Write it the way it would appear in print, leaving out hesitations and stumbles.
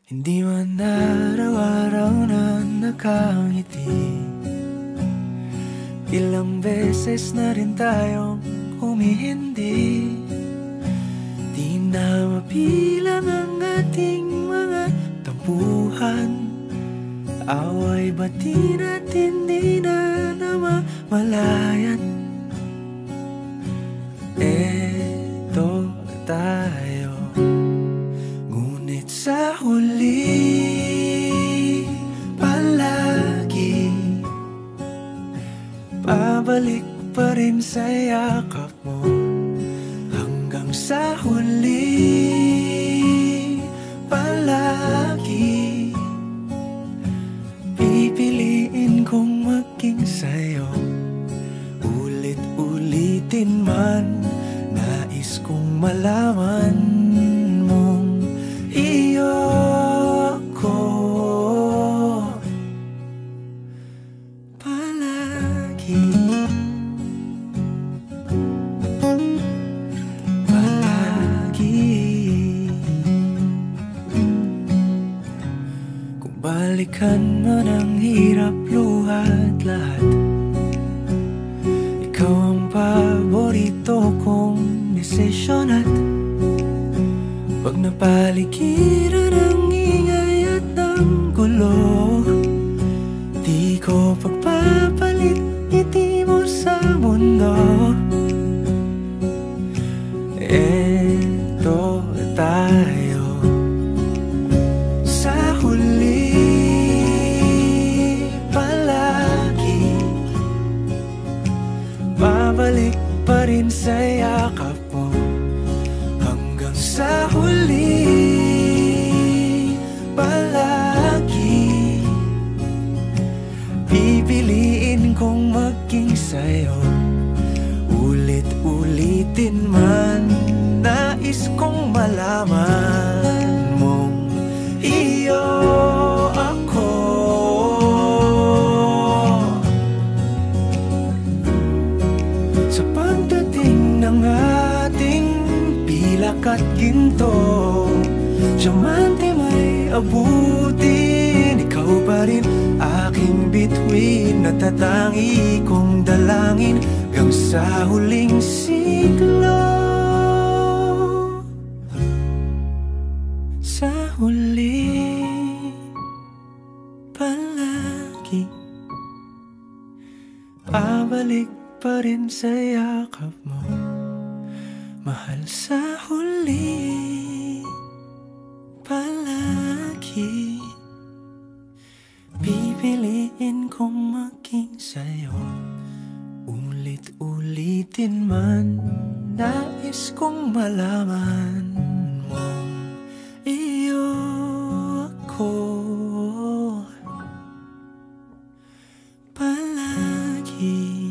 Hindi man araw-araw na nakangiti, ilang beses na rin tayong humihindi. Di na mabilang ang ating mga tampuhan, away bati natin di na namamalayan. Eto tayo, ngunit sa huli palagi pabalik pa rin sa yakap mo. Hanggang sa huli palagi pipiliin kong maging sa'yo. Ulit-ulitin man, nais kong malaman mong iyo ako palagi. Kung balikan man ang hirap, luhat lahat, ikaw ang paborito kong desisyon. At pag napaligiran ang ingay at ang gulo, di ko pagpapalit ngiti mo sa mundo. Eto tayo, sa huli palagi babalik pa rin sa yakap mo. Hanggang sa huli palagi pipiliin kong maging sa'yo. Ulit-ulitin man, nais kong malaman mong iyo ako sa pagdating ng ating pilak at ginto. Diamante may abutin, ikaw pa rin aking bituin. Natatangi kong dalangin hanggang sa huling siglo. Sa huli palagi pabalik pa rin sa yakap mo, mahal. Sa huli palagi pipiliin kong maging sa'yo. Ulit-ulitin man, nais kong malaman mong iyo ako palagi.